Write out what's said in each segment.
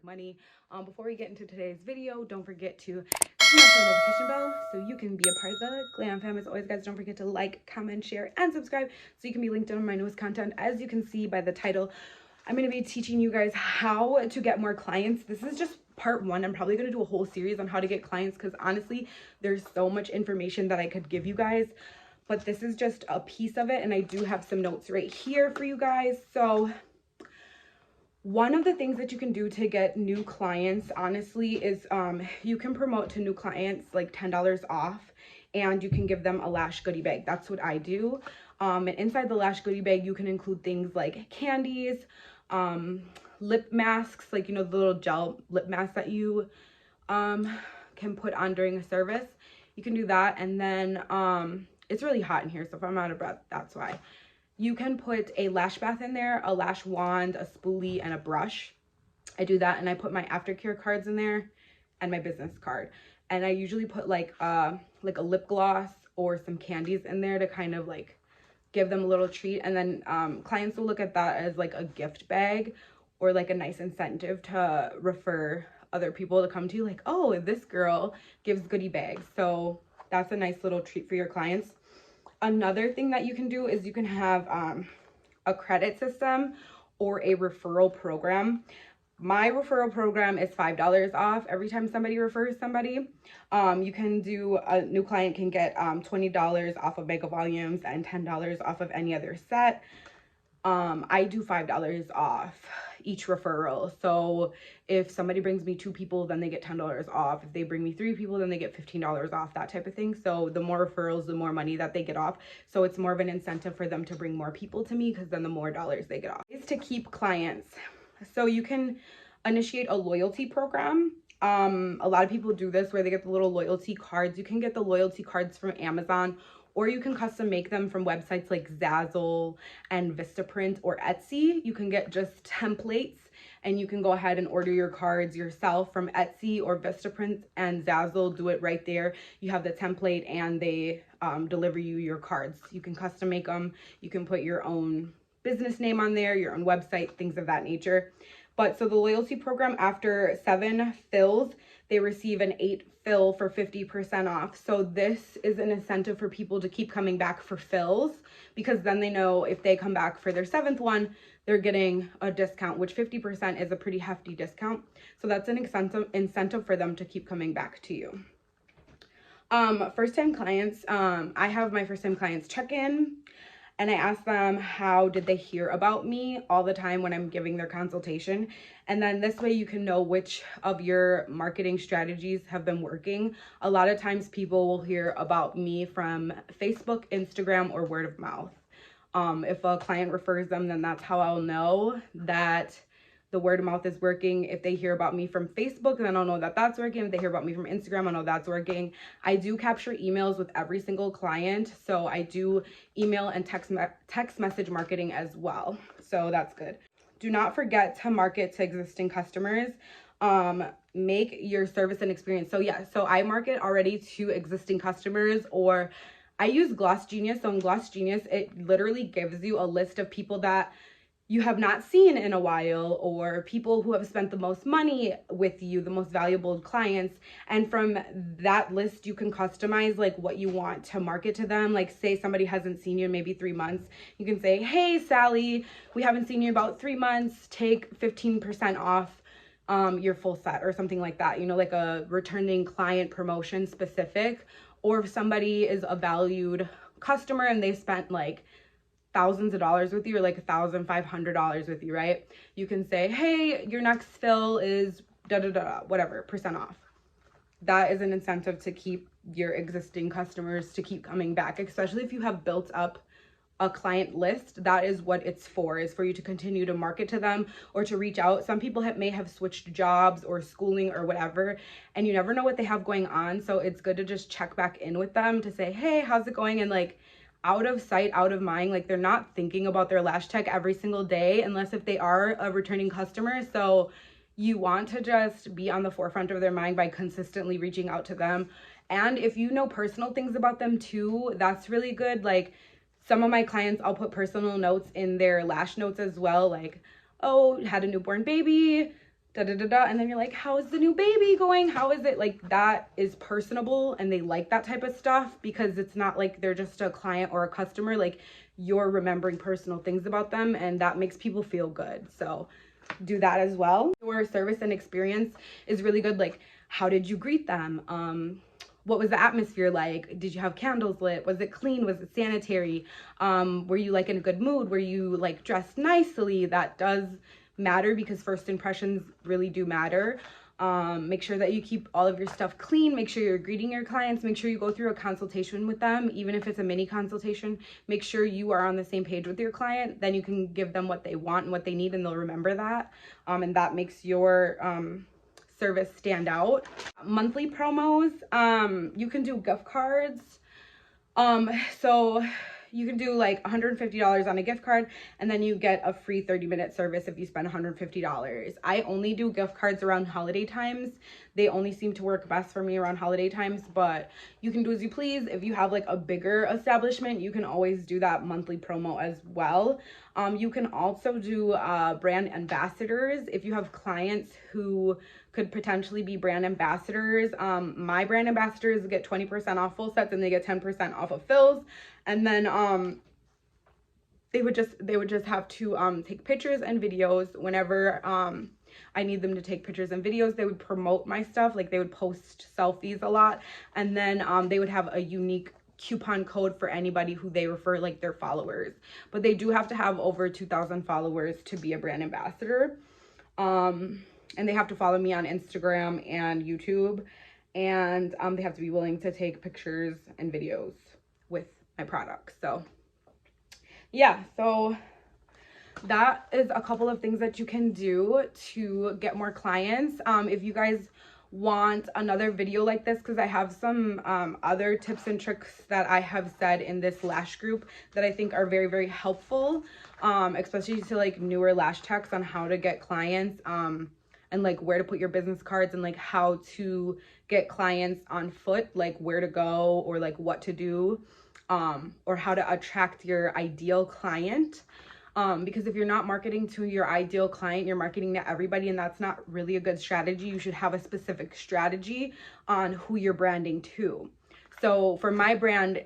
money. Before we get into today's video, don't forget to smash the notification bell so you can be a part of the Glam fam. As always, guys, don't forget to like, comment, share, and subscribe so you can be linked on my newest content. As you can see by the title, I'm going to be teaching you guys how to get more clients. This is just part one. I'm probably going to do a whole series on how to get clients because honestly, there's so much information that I could give you guys. But this is just a piece of it, and I do have some notes right here for you guys. So one of the things that you can do to get new clients, honestly, is you can promote to new clients like $10 off, and you can give them a Lash Goody Bag. That's what I do. And inside the Lash Goody Bag, you can include things like candies, lip masks, like, you know, the little gel lip mask that you can put on during a service. You can do that. And then it's really hot in here, so if I'm out of breath, that's why. You can put a lash bath in there, a lash wand, a spoolie, and a brush. I do that, and I put my aftercare cards in there and my business card. And I usually put like a lip gloss or some candies in there to kind of like give them a little treat. And then clients will look at that as like a gift bag or like a nice incentive to refer other people to come to you, like, oh, this girl gives goodie bags. So that's a nice little treat for your clients. Another thing that you can do is you can have a credit system or a referral program. My referral program is $5 off every time somebody refers somebody. You can do, a new client can get $20 off of Mega Volumes and $10 off of any other set. I do $5 off each referral. So if somebody brings me 2 people, then they get $10 off. If they bring me 3 people, then they get $15 off, that type of thing. So the more referrals, the more money that they get off. So it's more of an incentive for them to bring more people to me, because then the more dollars they get off. It's to keep clients. So you can initiate a loyalty program. A lot of people do this where they get the little loyalty cards. You can get the loyalty cards from Amazon, or you can custom make them from websites like Zazzle and Vistaprint or Etsy. You can get just templates, and you can go ahead and order your cards yourself from Etsy or Vistaprint and Zazzle. Do it right there. You have the template, and they deliver you your cards. You can custom make them. You can put your own business name on there, your own website, things of that nature. But so the loyalty program, after 7 fills, they receive an 8 fill for 50% off. So this is an incentive for people to keep coming back for fills, because then they know if they come back for their 7th one, they're getting a discount, which 50% is a pretty hefty discount. So that's an incentive for them to keep coming back to you. First-time clients, I have my first-time clients check in, and I ask them how did they hear about me all the time when I'm giving their consultation. And then this way you can know which of your marketing strategies have been working. A lot of times people will hear about me from Facebook, Instagram, or word of mouth. If a client refers them, then that's how I'll know that the word of mouth is working. If they hear about me from Facebook, then I'll know that that's working. If they hear about me from Instagram, I'll know that's working. I do capture emails with every single client. So I do email and text message marketing as well. So that's good. Do not forget to market to existing customers. Make your service and experience. So yeah, so I market already to existing customers, or I use Gloss Genius. So in Gloss Genius, it literally gives you a list of people that you have not seen in a while, or people who have spent the most money with you, the most valuable clients. And from that list, you can customize like what you want to market to them. Like say somebody hasn't seen you in maybe 3 months. You can say, hey, Sally, we haven't seen you about 3 months. Take 15% off your full set, or something like that. You know, like a returning client promotion specific. Or if somebody is a valued customer and they spent like thousands of dollars with you, or like $1,500 with you, right? You can say, hey, your next fill is whatever percent off. That is an incentive to keep your existing customers to keep coming back, especially if you have built up a client list. That is what it's for, is for you to continue to market to them or to reach out. Some people may have switched jobs or schooling or whatever, and you never know what they have going on. So it's good to just check back in with them to say, hey, how's it going? And like, out of sight, out of mind. Like, they're not thinking about their lash tech every single day, unless if they are a returning customer. So you want to just be on the forefront of their mind by consistently reaching out to them. And if you know personal things about them too, that's really good. Like some of my clients, I'll put personal notes in their lash notes as well. Like, oh, had a newborn baby, da da da da, and then you're like, how is the new baby going? How is it? Like, that is personable, and they like that type of stuff because it's not like they're just a client or a customer. Like, you're remembering personal things about them, and that makes people feel good. So do that as well. Your service and experience is really good. Like, how did you greet them? What was the atmosphere like? Did you have candles lit? Was it clean? Was it sanitary? Were you like in a good mood? Were you like dressed nicely? That does matter because first impressions really do matter. Make sure that you keep all of your stuff clean. Make sure you're greeting your clients. Make sure you go through a consultation with them, even if it's a mini consultation. Make sure you are on the same page with your client. Then you can give them what they want and what they need, and they'll remember that. And that makes your service stand out. Monthly promos, you can do gift cards. So you can do like $150 on a gift card, and then you get a free 30-minute service if you spend $150. I only do gift cards around holiday times. They only seem to work best for me around holiday times, but you can do as you please. If you have like a bigger establishment, you can always do that monthly promo as well. You can also do brand ambassadors if you have clients who could potentially be brand ambassadors. My brand ambassadors get 20% off full sets, and they get 10% off of fills. And then they would just have to take pictures and videos whenever I need them to take pictures and videos. They would promote my stuff, like they would post selfies a lot, and then they would have a unique coupon code for anybody who they refer, like their followers. But they do have to have over 2,000 followers to be a brand ambassador. And they have to follow me on Instagram and YouTube, and they have to be willing to take pictures and videos with my products. So yeah, so that is a couple of things that you can do to get more clients. If you guys want another video like this, because I have some other tips and tricks that I have said in this lash group that I think are very, very helpful, especially to like newer lash techs on how to get clients, and like where to put your business cards, and like how to get clients on foot, like where to go, or like what to do, or how to attract your ideal client. Because if you're not marketing to your ideal client, you're marketing to everybody, and that's not really a good strategy. You should have a specific strategy on who you're branding to. So for my brand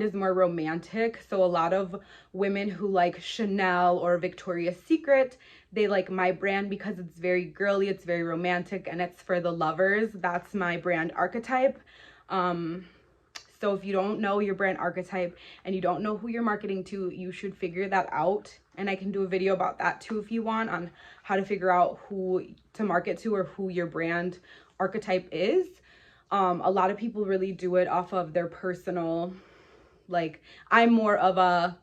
is more romantic. So a lot of women who like Chanel or Victoria's Secret, they like my brand because it's very girly, it's very romantic, and it's for the lovers. That's my brand archetype. So if you don't know your brand archetype and you don't know who you're marketing to, you should figure that out. And I can do a video about that too if you want, on how to figure out who to market to or who your brand archetype is. A lot of people really do it off of their personal, like, I'm more of a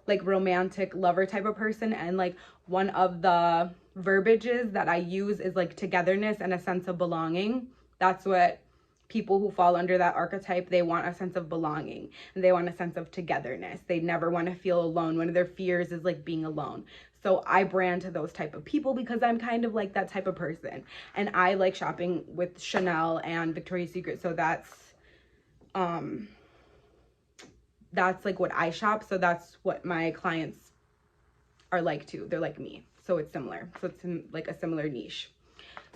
like romantic lover type of person, and like one of the verbiages that I use is like togetherness and a sense of belonging. That's what people who fall under that archetype, they want a sense of belonging, and they want a sense of togetherness. They never want to feel alone. One of their fears is like being alone. So I brand to those type of people because I'm kind of like that type of person, and I like shopping with Chanel and Victoria's Secret. So that's like what I shop. So that's what my clients are like too. They're like me. So it's similar. So it's in like a similar niche.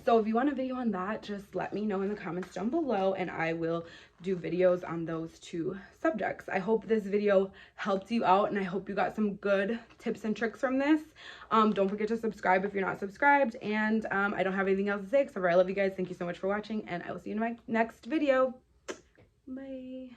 So if you want a video on that, just let me know in the comments down below, and I will do videos on those two subjects. I hope this video helped you out, and I hope you got some good tips and tricks from this. Don't forget to subscribe if you're not subscribed, and I don't have anything else to say except for I love you guys. Thank you so much for watching, and I will see you in my next video. Bye.